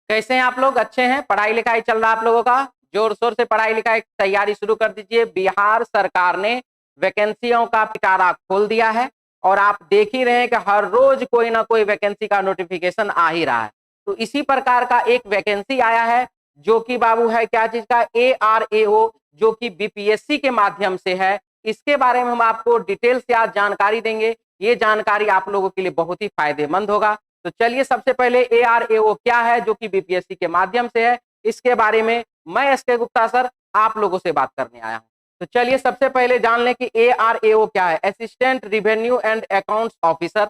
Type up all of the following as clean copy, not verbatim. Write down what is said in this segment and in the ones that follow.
कैसे हैं आप लोग? अच्छे हैं? पढ़ाई लिखाई चल रहा है आप लोगों का? जोर शोर से पढ़ाई लिखाई तैयारी शुरू कर दीजिए। बिहार सरकार ने वैकेंसियों का पिटारा खोल दिया है और आप देख ही रहे हैं कि हर रोज कोई ना कोई वैकेंसी का नोटिफिकेशन आ ही रहा है। तो इसी प्रकार का एक वैकेंसी आया है जो कि बाबू है क्या चीज का, ARAO, जो कि बीपीएससी के माध्यम से है। इसके बारे में हम आपको डिटेल से आज जानकारी देंगे। ये जानकारी आप लोगों के लिए बहुत ही फायदेमंद होगा। तो चलिए सबसे पहले ARAO क्या है जो कि बीपीएससी के माध्यम से है, इसके बारे में मैं SK गुप्ता सर आप लोगों से बात करने आया हूं। तो चलिए सबसे पहले जान लें कि ARAO क्या है। Assistant revenue and accounts officer,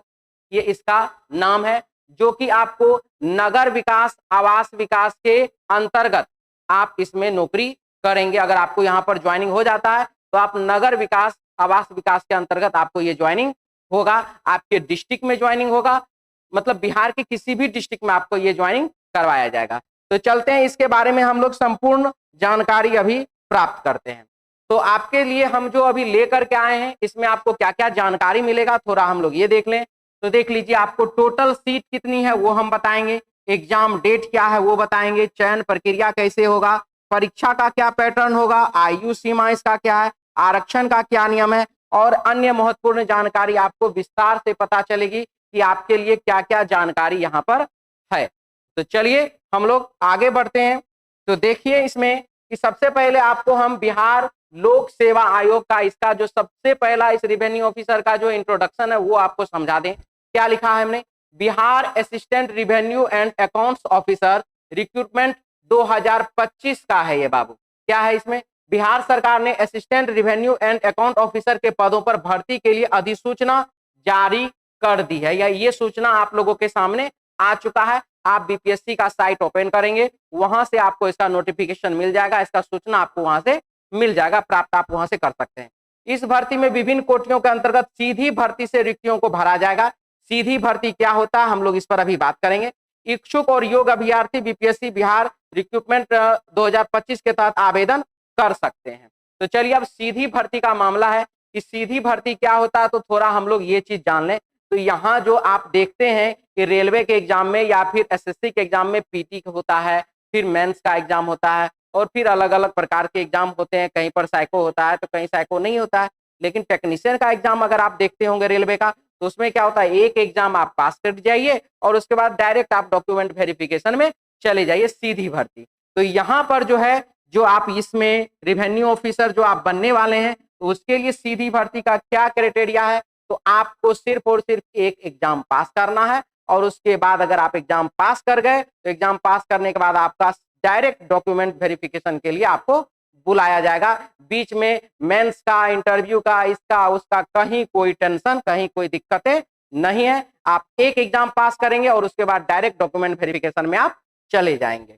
ये इसका नाम है, जो कि आपको नगर विकास आवास विकास के अंतर्गत आप इसमें नौकरी करेंगे। अगर आपको यहाँ पर ज्वाइनिंग हो जाता है तो आप नगर विकास आवास विकास के अंतर्गत आपको ये ज्वाइनिंग होगा। आपके डिस्ट्रिक्ट में ज्वाइनिंग होगा, मतलब बिहार के किसी भी डिस्ट्रिक्ट में आपको ये ज्वाइनिंग करवाया जाएगा। तो चलते हैं इसके बारे में हम लोग संपूर्ण जानकारी अभी प्राप्त करते हैं। तो आपके लिए हम जो अभी लेकर के आए हैं इसमें आपको क्या क्या जानकारी मिलेगा थोड़ा हम लोग ये देख लें। तो देख लीजिए, आपको टोटल सीट कितनी है वो हम बताएंगे, एग्जाम डेट क्या है वो बताएंगे, चयन प्रक्रिया कैसे होगा, परीक्षा का क्या पैटर्न होगा, आयु सीमा इसका क्या है, आरक्षण का क्या नियम है और अन्य महत्वपूर्ण जानकारी आपको विस्तार से पता चलेगी कि आपके लिए क्या क्या जानकारी यहाँ पर है। तो चलिए हम लोग आगे बढ़ते हैं। तो देखिए इसमें कि सबसे पहले आपको हम बिहार लोक सेवा आयोग का इसका जो सबसे पहला इस रेवेन्यू ऑफिसर का जो इंट्रोडक्शन है वो आपको समझा दें। क्या लिखा है हमने, Bihar assistant revenue and accounts officer recruitment 2025 का है ये बाबू। क्या है इसमें, बिहार सरकार ने assistant revenue and account officer के पदों पर भर्ती के लिए अधिसूचना जारी कर दी है, या ये सूचना आप लोगों के सामने आ चुका है। आप बीपीएससी का साइट ओपन करेंगे, वहां से आपको इसका नोटिफिकेशन मिल जाएगा, इसका सूचना आपको वहां से मिल जाएगा, प्राप्त आप वहां से कर सकते हैं। इस भर्ती में विभिन्न कोटियों के अंतर्गत सीधी भर्ती से रिक्तियों को भरा जाएगा। सीधी भर्ती क्या होता है हम लोग इस पर अभी बात करेंगे। इच्छुक और योग्य अभ्यर्थी बीपीएससी बिहार रिक्रूटमेंट 2025 के तहत आवेदन कर सकते हैं। तो चलिए अब सीधी भर्ती का मामला है कि सीधी भर्ती क्या होता है, तो थोड़ा हम लोग ये चीज जान लें। तो यहाँ जो आप देखते हैं कि रेलवे के एग्जाम में या फिर एसएससी के एग्जाम में पीटी होता है, फिर मेंस का एग्जाम होता है और फिर अलग अलग प्रकार के एग्जाम होते हैं। कहीं पर साइको होता है तो कहीं साइको नहीं होता है। लेकिन टेक्नीशियन का एग्जाम अगर आप देखते होंगे रेलवे का, तो उसमें क्या होता है, एक एग्जाम आप पास कर जाइए और उसके बाद डायरेक्ट आप डॉक्यूमेंट वेरिफिकेशन में चले जाइए, सीधी भर्ती। तो यहाँ पर जो है, जो आप इसमें रेवेन्यू ऑफिसर जो आप बनने वाले हैं, तो उसके लिए सीधी भर्ती का क्या क्राइटेरिया है, तो आपको सिर्फ और सिर्फ एक एग्जाम पास करना है और उसके बाद अगर आप एग्जाम पास कर गए तो एग्जाम पास करने के बाद आपका डायरेक्ट डॉक्यूमेंट वेरिफिकेशन के लिए आपको बुलाया जाएगा। बीच में मेंस का, इंटरव्यू का, इसका उसका कहीं कोई टेंशन, कहीं कोई दिक्कतें नहीं है। आप एक एग्जाम पास करेंगे और उसके बाद डायरेक्ट डॉक्यूमेंट वेरिफिकेशन में आप चले जाएंगे।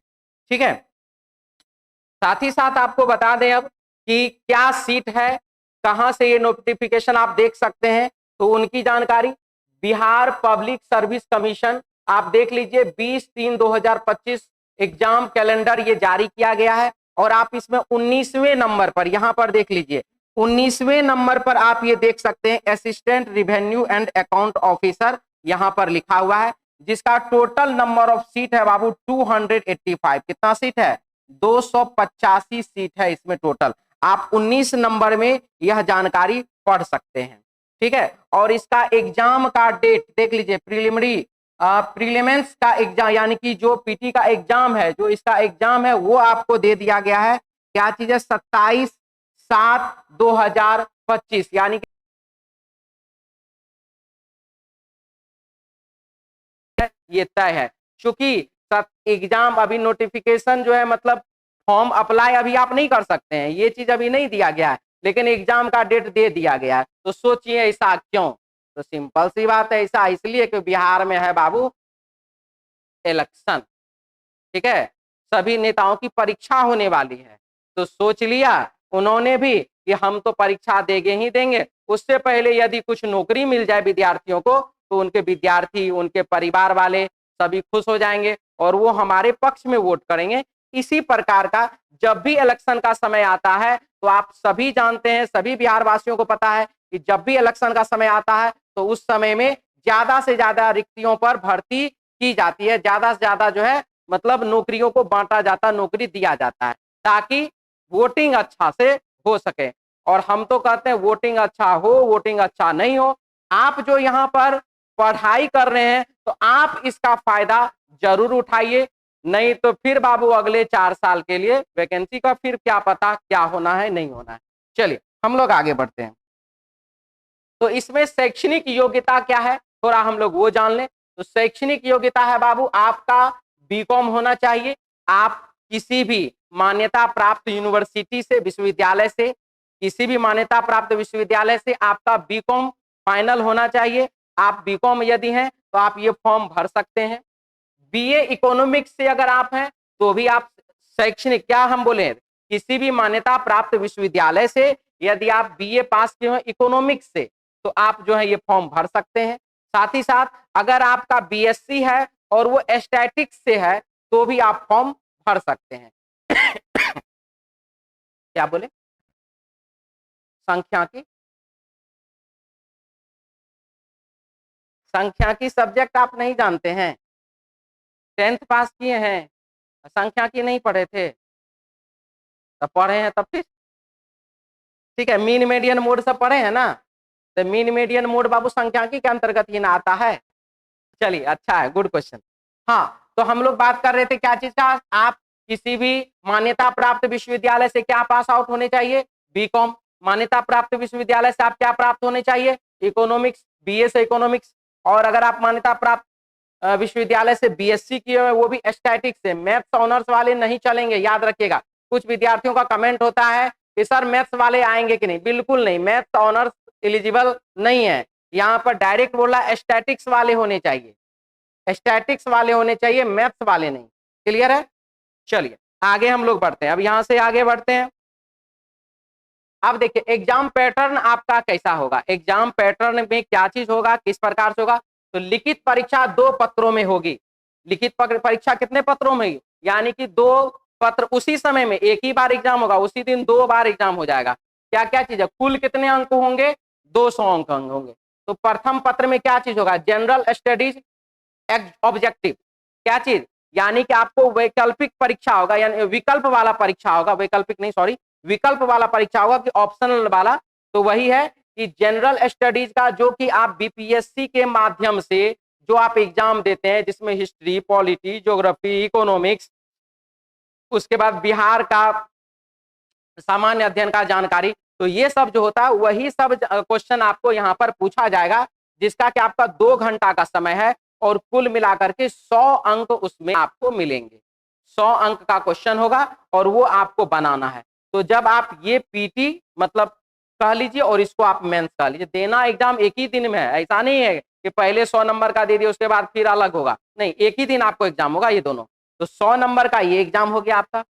ठीक है, साथ ही साथ आपको बता दें अब कि क्या सीट है, कहां से ये नोटिफिकेशन आप देख सकते हैं, तो उनकी जानकारी बिहार पब्लिक सर्विस कमीशन, आप देख लीजिए 20-3-2025 एग्जाम कैलेंडर ये जारी किया गया है और आप इसमें 19वें नंबर पर, यहां पर देख लीजिए 19वें नंबर पर आप ये देख सकते हैं assistant revenue and account officer यहां पर लिखा हुआ है, जिसका टोटल नंबर ऑफ सीट है बाबू 285। कितना सीट है, 285 सीट है इसमें टोटल। आप 19 नंबर में यह जानकारी पढ़ सकते हैं। ठीक है, और इसका एग्जाम का डेट देख लीजिए, प्रीलिम्स का एग्जाम यानी कि जो पीटी का एग्जाम है, जो इसका एग्जाम है वो आपको दे दिया गया है। क्या चीज है, 27/7/2025 यानी कि ये तय है। चूंकि एग्जाम अभी नोटिफिकेशन जो है, मतलब फॉर्म अप्लाई अभी आप नहीं कर सकते हैं, ये चीज अभी नहीं दिया गया है, लेकिन एग्जाम का डेट दे दिया गया है। तो सोचिए ऐसा क्यों, तो सिंपल सी बात है, ऐसा इसलिए कि बिहार में है बाबू इलेक्शन। ठीक है, सभी नेताओं की परीक्षा होने वाली है, तो सोच लिया उन्होंने भी कि हम तो परीक्षा देंगे ही देंगे, उससे पहले यदि कुछ नौकरी मिल जाए विद्यार्थियों को तो उनके विद्यार्थी, उनके परिवार वाले सभी खुश हो जाएंगे और वो हमारे पक्ष में वोट करेंगे। इसी प्रकार का जब भी इलेक्शन का समय आता है, तो आप सभी जानते हैं, सभी बिहार वासियों को पता है कि जब भी इलेक्शन का समय आता है तो उस समय में ज्यादा से ज्यादा रिक्तियों पर भर्ती की जाती है, ज्यादा से ज्यादा जो है मतलब नौकरियों को बांटा जाता, नौकरी दिया जाता है ताकि वोटिंग अच्छा से हो सके। और हम तो कहते हैं वोटिंग अच्छा हो, वोटिंग अच्छा नहीं हो, आप जो यहाँ पर पढ़ाई कर रहे हैं तो आप इसका फायदा जरूर उठाइए, नहीं तो फिर बाबू अगले 4 साल के लिए वैकेंसी का फिर क्या पता क्या होना है नहीं होना है। चलिए हम लोग आगे बढ़ते हैं। तो इसमें शैक्षणिक योग्यता क्या है थोड़ा हम लोग वो जान लें। तो शैक्षणिक योग्यता है बाबू आपका बीकॉम होना चाहिए। आप किसी भी मान्यता प्राप्त यूनिवर्सिटी से, विश्वविद्यालय से, किसी भी मान्यता प्राप्त विश्वविद्यालय से आपका बीकॉम फाइनल होना चाहिए। आप बीकॉम यदि हैं तो आप ये फॉर्म भर सकते हैं। बीए इकोनॉमिक्स से अगर आप हैं तो भी आप शैक्षणिक क्या हम बोले किसी भी मान्यता प्राप्त विश्वविद्यालय से यदि आप बीए पास किए हो इकोनॉमिक्स से तो आप जो है ये फॉर्म भर सकते हैं। साथ ही साथ अगर आपका बीएससी है और वो स्टैटिक्स से है तो भी आप फॉर्म भर सकते हैं। क्या बोले संख्या की सब्जेक्ट आप नहीं जानते हैं, 10th पास किए हैं, संख्या की नहीं पढ़े थे, तब पढ़े हैं तब फिर ठीक है। मीन मीडियन मोड सब पढ़े हैं ना, तो मीन मीडियन मोड बाबू संख्याकी के अंतर्गत ही ना आता है। चलिए अच्छा है, गुड क्वेश्चन। हाँ तो हम लोग बात कर रहे थे क्या चीज का, आप किसी भी मान्यता प्राप्त विश्वविद्यालय से क्या पास आउट होने चाहिए, बीकॉम। मान्यता प्राप्त विश्वविद्यालय से आप क्या प्राप्त होने चाहिए, इकोनॉमिक्स, बीए से इकोनॉमिक्स। और अगर आप मान्यता प्राप्त विश्वविद्यालय से बीएससी किए हुए वो भी स्टैटिक्स से, मैथ्स ऑनर्स वाले नहीं चलेंगे, याद रखिएगा। कुछ विद्यार्थियों का कमेंट होता है कि सर मैथ्स वाले आएंगे कि नहीं, बिल्कुल नहीं, मैथ्स ऑनर्स एलिजिबल नहीं है। यहाँ पर डायरेक्ट बोला स्टैटिक्स वाले होने चाहिए, स्टैटिक्स वाले होने चाहिए, मैथ्स वाले नहीं। क्लियर है। चलिए आगे हम लोग बढ़ते हैं, अब यहां से आगे बढ़ते हैं। अब देखिए एग्जाम पैटर्न आपका कैसा होगा, एग्जाम पैटर्न में क्या चीज होगा, किस प्रकार से होगा। तो लिखित परीक्षा 2 पत्रों में होगी। लिखित परीक्षा कितने पत्रों में, यानी कि 2 पत्र, उसी समय में एक ही बार एग्जाम होगा, उसी दिन 2 बार एग्जाम हो जाएगा। क्या क्या चीज है, कुल कितने अंक होंगे, 200 अंक होंगे। तो प्रथम पत्र में क्या चीज होगा, जनरल स्टडीज ऑब्जेक्टिव, क्या चीज, यानी कि आपको वैकल्पिक परीक्षा होगा, यानी विकल्प वाला परीक्षा होगा, वैकल्पिक नहीं सॉरी विकल्प वाला परीक्षा होगा कि ऑप्शनल वाला। तो वही है कि जनरल स्टडीज का जो कि आप बीपीएससी के माध्यम से जो आप एग्जाम देते हैं, जिसमें हिस्ट्री, पॉलिटी, ज्योग्राफी, इकोनॉमिक्स, उसके बाद बिहार का सामान्य अध्ययन का जानकारी, तो ये सब जो होता है वही सब क्वेश्चन आपको यहाँ पर पूछा जाएगा, जिसका कि आपका 2 घंटा का समय है और कुल मिलाकर के 100 अंक उसमें आपको मिलेंगे। 100 अंक का क्वेश्चन होगा और वो आपको बनाना है। तो जब आप ये पीटी मतलब कह लीजिए और इसको आप मेंस कह लीजिए, देना एग्जाम एक ही दिन में है, ऐसा नहीं है कि पहले 100 नंबर का दे दिए उसके बाद फिर अलग होगा, नहीं, एक ही दिन आपको एग्जाम होगा ये दोनों। तो 100 नंबर का ये एग्जाम हो गया आपका,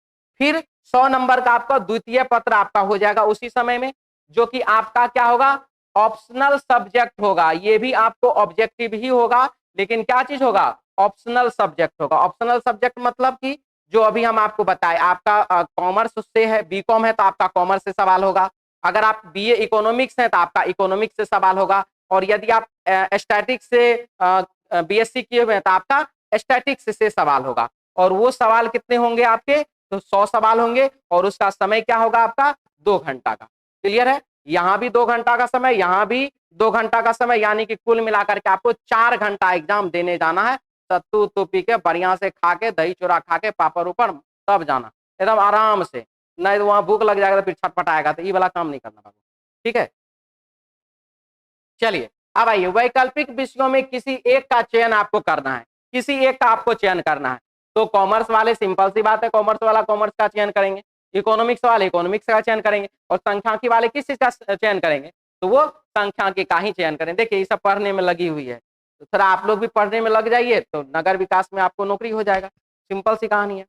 फिर 100 नंबर का आपका द्वितीय पत्र आपका हो जाएगा उसी समय में, जो कि आपका क्या होगा, ऑप्शनल सब्जेक्ट होगा। ये भी आपको ऑब्जेक्टिव ही होगा, लेकिन क्या चीज होगा, ऑप्शनल सब्जेक्ट होगा। ऑप्शनल सब्जेक्ट मतलब कि जो अभी हम आपको बताए, आपका कॉमर्स से है, बीकॉम है तो आपका कॉमर्स से सवाल होगा, अगर आप बीए इकोनॉमिक्स है तो आपका इकोनॉमिक्स से सवाल होगा, और यदि आप स्टैटिक्स से बीएससी किए हुए हैं तो आपका स्टैटिक्स से सवाल होगा। और वो सवाल कितने होंगे आपके, तो 100 सवाल होंगे और उसका समय क्या होगा आपका, 2 घंटा का। क्लियर है, यहाँ भी 2 घंटा का समय, यहाँ भी 2 घंटा का समय, यानी कि कुल मिलाकर के आपको 4 घंटा एग्जाम देने जाना है। सत्तू उत्तू पी के बढ़िया से खा के, दही चूरा खा के, पापड़ ऊपर, तब जाना एकदम आराम से, नहीं तो वहां भूख लग जाएगा तो फिर छटपटाएगा, तो ये वाला काम नहीं करना बाबू, ठीक है। चलिए अब आइए, वैकल्पिक विषयों में किसी एक का चयन आपको करना है, किसी एक का आपको चयन करना है। तो कॉमर्स वाले सिंपल सी बात है, कॉमर्स वाला कॉमर्स का चयन करेंगे, इकोनॉमिक्स वाले इकोनॉमिक्स का चयन करेंगे, और संख्याकी वाले किस चीज का चयन करेंगे, तो वो संख्याकी का ही चयन करें। देखिए ये सब पढ़ने में लगी हुई है, तो थोड़ा आप लोग भी पढ़ने में लग जाइए तो नगर विकास में आपको नौकरी हो जाएगा, सिंपल सी कहानी है।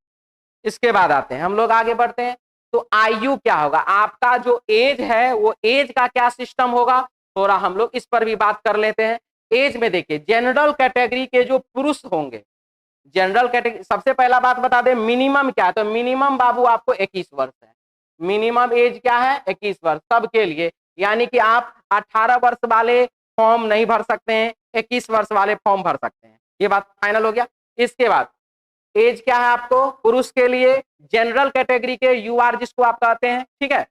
इसके बाद आते हैं हम लोग आगे बढ़ते हैं। तो आयु क्या होगा, आपका जो एज है वो एज का क्या सिस्टम होगा, थोड़ा हम लोग इस पर भी बात कर लेते हैं। एज में देखिए जनरल कैटेगरी के जो पुरुष होंगे, जनरल कैटेगरी, सबसे पहला बात बता दें मिनिमम क्या है, तो मिनिमम बाबू आपको 21 वर्ष है। मिनिमम एज क्या है, 21 वर्ष सबके लिए, यानी कि आप 18 वर्ष वाले फॉर्म नहीं भर सकते हैं, 21 वर्ष वाले फॉर्म भर सकते हैं। ये बात फाइनल हो गया। इसके बाद एज क्या है आपको, पुरुष के लिए जनरल कैटेगरी के यूआर जिसको आप कहते हैं, ठीक है।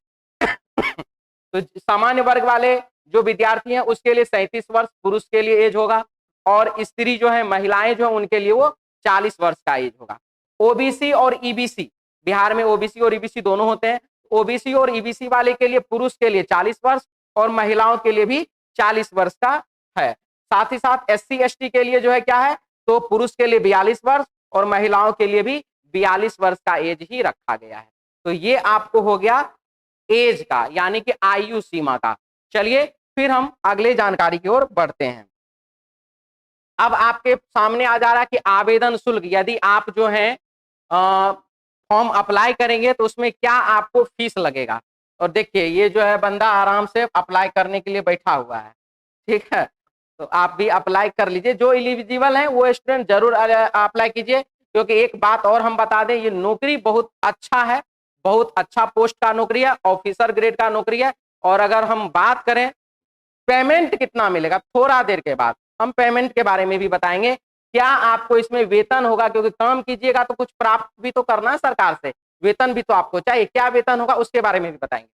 तो सामान्य वर्ग वाले जो विद्यार्थी हैं उसके लिए 37 वर्ष पुरुष के लिए एज होगा, और स्त्री जो है महिलाएं जो है उनके लिए वो 40 वर्ष का एज होगा। ओबीसी और ईबीसी, बिहार में ओबीसी और ईबीसी दोनों होते हैं। ओबीसी और ईबीसी वाले के लिए पुरुष के लिए 40 वर्ष और महिलाओं के लिए भी 40 वर्ष का है। साथ ही साथ एससी एसटी के लिए जो है क्या है, तो पुरुष के लिए 42 वर्ष और महिलाओं के लिए भी 42 वर्ष का एज ही रखा गया है। तो ये आपको हो गया एज का, यानी कि आयु सीमा का। चलिए फिर हम अगले जानकारी की ओर बढ़ते हैं। अब आपके सामने आ जा रहा है कि आवेदन शुल्क, यदि आप जो है फॉर्म अप्लाई करेंगे तो उसमें क्या आपको फीस लगेगा। और देखिए ये जो है बंदा आराम से अप्लाई करने के लिए बैठा हुआ है, ठीक है। तो आप भी अप्लाई कर लीजिए, जो एलिजिबल है वो स्टूडेंट जरूर अप्लाई कीजिए, क्योंकि एक बात और हम बता दें, ये नौकरी बहुत अच्छा है, बहुत अच्छा पोस्ट का नौकरी है, ऑफिसर ग्रेड का नौकरी है। और अगर हम बात करें पेमेंट कितना मिलेगा, थोड़ा देर के बाद हम पेमेंट के बारे में भी बताएंगे। क्या आपको इसमें वेतन होगा, क्योंकि काम कीजिएगा तो कुछ प्राप्त भी तो करना है सरकार से, वेतन भी तो आपको चाहिए। क्या वेतन होगा उसके बारे में भी बताएंगे।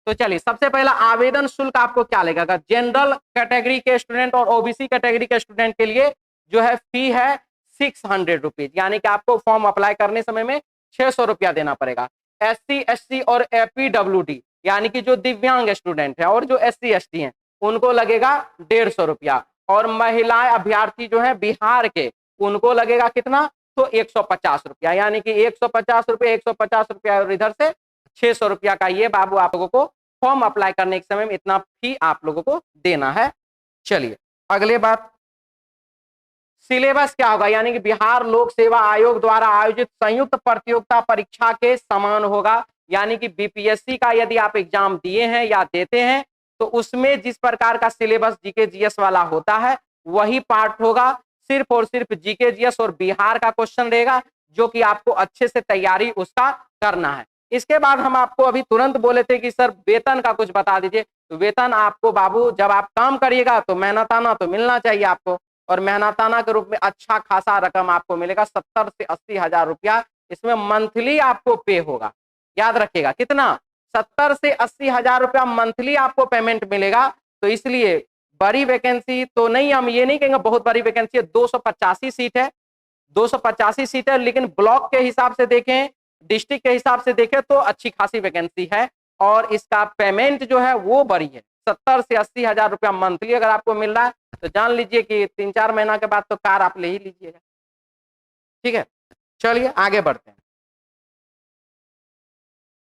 तो चलिए सबसे पहला आवेदन शुल्क आपको क्या लगेगा। जनरल कैटेगरी के स्टूडेंट और ओबीसी कैटेगरी के स्टूडेंट के लिए जो है फी है 600 रुपीज, यानी कि आपको फॉर्म अप्लाई करने समय में 600 रुपया देना पड़ेगा। एससी एसटी और एपीडब्ल्यूडी यानी कि जो दिव्यांग स्टूडेंट है और जो एससी एसटी हैं उनको लगेगा 150 रुपया, और महिलाएं अभ्यर्थी जो है बिहार के उनको लगेगा कितना, तो 150 रुपया, यानी कि 150 रुपया 150 रुपया और इधर से 600 रुपया का ये बाबू आप लोगों को फॉर्म अप्लाई करने के समय में इतना फी आप लोगों को देना है। चलिए अगले बात, सिलेबस क्या होगा, यानी कि बिहार लोक सेवा आयोग द्वारा आयोजित संयुक्त प्रतियोगिता परीक्षा के समान होगा। यानी कि बीपीएससी का यदि आप एग्जाम दिए हैं या देते हैं तो उसमें जिस प्रकार का सिलेबस जीके जीएस वाला होता है वही पार्ट होगा। सिर्फ और सिर्फ जीके जीएस और बिहार का क्वेश्चन रहेगा, जो कि आपको अच्छे से तैयारी उसका करना है। इसके बाद हम आपको अभी तुरंत बोले थे कि सर वेतन का कुछ बता दीजिए। तो वेतन आपको बाबू जब आप काम करिएगा तो मेहनताना तो मिलना चाहिए आपको, और मेहनताना के रूप में अच्छा खासा रकम आपको मिलेगा, 70 से 80 हजार रुपया इसमें मंथली आपको पे होगा। याद रखिएगा कितना, 70 से 80 हजार रुपया मंथली आपको पेमेंट मिलेगा। तो इसलिए बड़ी वैकेंसी तो नहीं, हम ये नहीं कहेंगे बहुत बड़ी वैकेंसी है, 285 सीट है, 285 सीट है, लेकिन ब्लॉक के हिसाब से देखें, डिस्ट्रिक्ट के हिसाब से देखें तो अच्छी खासी वैकेंसी है। और इसका पेमेंट जो है वो बड़ी है, 70 से 80 हजार रुपया मंथली अगर आपको मिल रहा है तो जान लीजिए कि 3-4 महीना के बाद तो कार आप ले ही लीजिएगा। ठीक है, चलिए आगे बढ़ते हैं।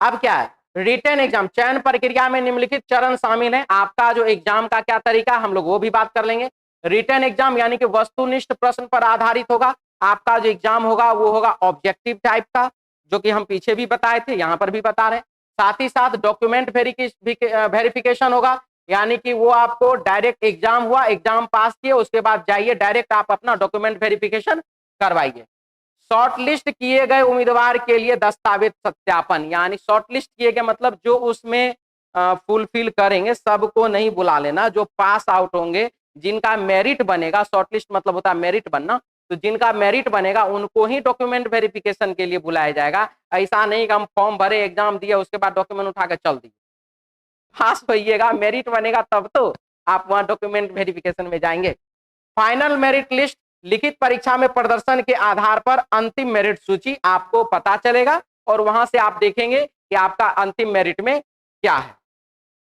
अब क्या है, रिटन एग्जाम चयन प्रक्रिया में निम्नलिखित चरण शामिल हैं। आपका जो एग्जाम का क्या तरीका हम लोग वो भी बात कर लेंगे। रिटन एग्जाम यानी कि वस्तुनिष्ठ प्रश्न पर आधारित होगा। आपका जो एग्जाम होगा वो होगा ऑब्जेक्टिव टाइप का, जो कि हम पीछे भी बताए थे, यहाँ पर भी बता रहे हैं। साथ ही साथ डॉक्यूमेंट वेरिफिकेशन होगा, यानी कि वो आपको डायरेक्ट एग्जाम हुआ, एग्जाम पास किए, उसके बाद जाइए डायरेक्ट आप अपना डॉक्यूमेंट वेरिफिकेशन करवाइए। शॉर्टलिस्ट किए गए उम्मीदवार के लिए दस्तावेज सत्यापन, यानी शॉर्टलिस्ट किए गए मतलब जो उसमें फुलफिल करेंगे, सबको नहीं बुला लेना, जो पास आउट होंगे, जिनका मेरिट बनेगा, शॉर्टलिस्ट मतलब होता है मेरिट बनना, तो जिनका मेरिट बनेगा उनको ही डॉक्यूमेंट वेरिफिकेशन के लिए बुलाया जाएगा। ऐसा नहीं कि हम फॉर्म भरे एग्जाम दिए उसके बाद डॉक्यूमेंट उठा के चल दिए। पास होइएगा, मेरिट बनेगा तब तो आप वहां डॉक्यूमेंट वेरिफिकेशन में जाएंगे। फाइनल मेरिट लिस्ट, लिखित परीक्षा में प्रदर्शन के आधार पर अंतिम मेरिट सूची आपको पता चलेगा, और वहां से आप देखेंगे कि आपका अंतिम मेरिट में क्या है।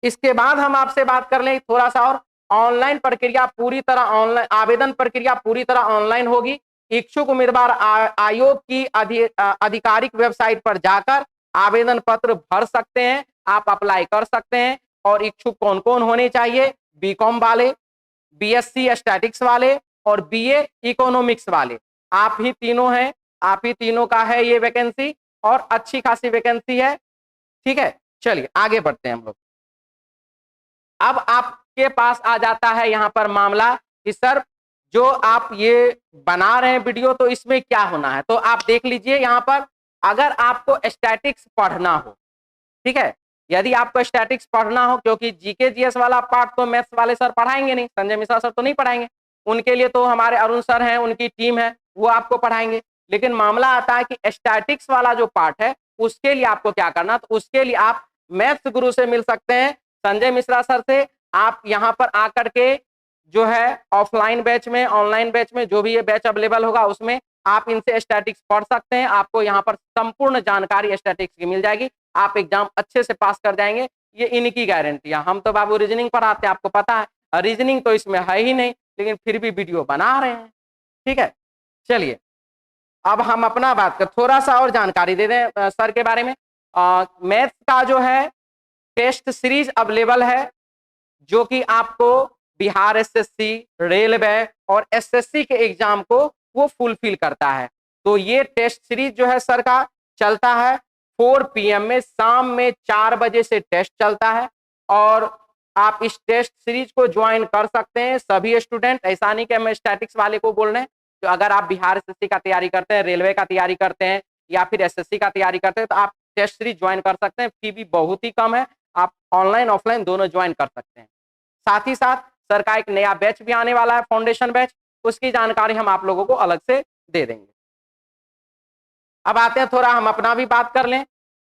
इसके बाद हम आपसे बात कर लें थोड़ा सा और, ऑनलाइन प्रक्रिया पूरी तरह ऑनलाइन, आवेदन प्रक्रिया पूरी तरह ऑनलाइन होगी। इच्छुक उम्मीदवार आयोग की आधिकारिक वेबसाइट पर जाकर आवेदन पत्र भर सकते हैं, आप अप्लाई कर सकते हैं। और इच्छुक कौन कौन होने चाहिए, बीकॉम वाले, बीएससी स्टैटिक्स वाले और बीए इकोनॉमिक्स वाले, आप ही तीनों हैं, आप ही तीनों का है ये वैकेंसी, और अच्छी खासी वैकेंसी है। ठीक है, चलिए आगे बढ़ते हैं हम लोग। अब आपके पास आ जाता है यहाँ पर मामला कि सर जो आप ये बना रहे हैं वीडियो, तो इसमें क्या होना है। तो आप देख लीजिए यहाँ पर, अगर आपको स्टैटिक्स पढ़ना हो, ठीक है, यदि आपको स्टैटिक्स पढ़ना हो, क्योंकि जीके जीएस वाला पार्ट तो मैथ्स वाले सर पढ़ाएंगे नहीं, संजय मिश्रा सर तो नहीं पढ़ाएंगे, उनके लिए तो हमारे अरुण सर हैं, उनकी टीम है, वो आपको पढ़ाएंगे। लेकिन मामला आता है कि स्टैटिक्स वाला जो पार्ट है उसके लिए आपको क्या करना, तो उसके लिए आप मैथ्स गुरु से मिल सकते हैं, संजय मिश्रा सर से। आप यहाँ पर आकर के जो है ऑफलाइन बैच में, ऑनलाइन बैच में, जो भी ये बैच अवेलेबल होगा उसमें आप इनसे स्टैटिक्स पढ़ सकते हैं। आपको यहाँ पर संपूर्ण जानकारी स्टैटिक्स की मिल जाएगी, आप एग्जाम अच्छे से पास कर जाएंगे, ये इनकी गारंटी है। हम तो बाबू रीजनिंग पढ़ाते हैं, आपको पता है, रीजनिंग तो इसमें है ही नहीं, लेकिन फिर भी वीडियो बना रहे हैं। ठीक है, चलिए अब हम अपना बात कर, थोड़ा सा और जानकारी दे दें सर के बारे में। मैथ्स का जो है टेस्ट सीरीज अवेलेबल है, जो कि आपको बिहार एसएससी, रेलवे और एसएससी के एग्जाम को वो फुलफिल करता है। तो ये टेस्ट सीरीज जो है सर का चलता है 4 PM में, शाम में 4 बजे से टेस्ट चलता है। और आप इस टेस्ट सीरीज को ज्वाइन कर सकते हैं सभी स्टूडेंट। ऐसा नहीं कि हम स्टैटिक्स वाले को बोल रहे हैं, तो अगर आप बिहार एसएससी का तैयारी करते हैं, रेलवे का तैयारी करते हैं या फिर एसएससी का तैयारी करते हैं, तो आप टेस्ट सीरीज ज्वाइन कर सकते हैं। फी भी बहुत ही कम है, आप ऑनलाइन ऑफलाइन दोनों ज्वाइन कर सकते हैं। साथ ही साथ सर का एक नया बैच भी आने वाला है, फाउंडेशन बैच, उसकी जानकारी हम आप लोगों को अलग से दे देंगे। अब आते हैं, थोड़ा हम अपना भी बात कर लें।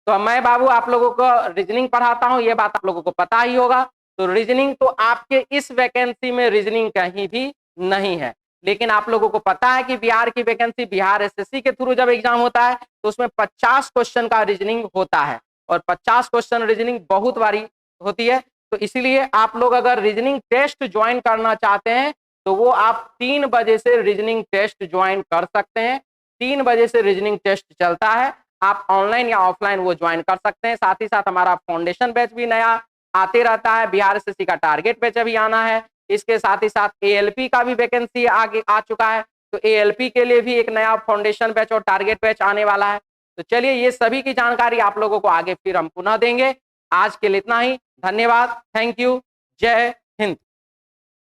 तो मैं बाबू आप लोगों को रीजनिंग पढ़ाता हूं, ये बात आप लोगों को पता ही होगा। तो रीजनिंग तो आपके इस वैकेंसी में रीजनिंग कहीं भी नहीं है, लेकिन आप लोगों को पता है कि बिहार की वैकेंसी, बिहार एसएससी के थ्रू जब एग्जाम होता है तो उसमें 50 क्वेश्चन का रीजनिंग होता है, और 50 क्वेश्चन रीजनिंग बहुत बारी होती है। तो इसीलिए आप लोग अगर रीजनिंग टेस्ट ज्वाइन करना चाहते हैं तो वो आप 3 बजे से रीजनिंग टेस्ट ज्वाइन कर सकते हैं। 3 बजे से रीजनिंग टेस्ट चलता है, आप ऑनलाइन या ऑफलाइन वो ज्वाइन कर सकते हैं। साथ ही साथ हमारा फाउंडेशन बैच भी नया आते रहता है, बिहार एसएससी का टारगेट बैच अभी आना है। इसके साथ ही साथ एएलपी का भी वैकेंसी आगे आ चुका है, तो एएलपी के लिए भी एक नया फाउंडेशन बैच और टारगेट बैच आने वाला है। तो चलिए ये सभी की जानकारी आप लोगों को आगे फिर हम पुनः देंगे। आज के लिए इतना ही, धन्यवाद, थैंक यू, जय हिंद।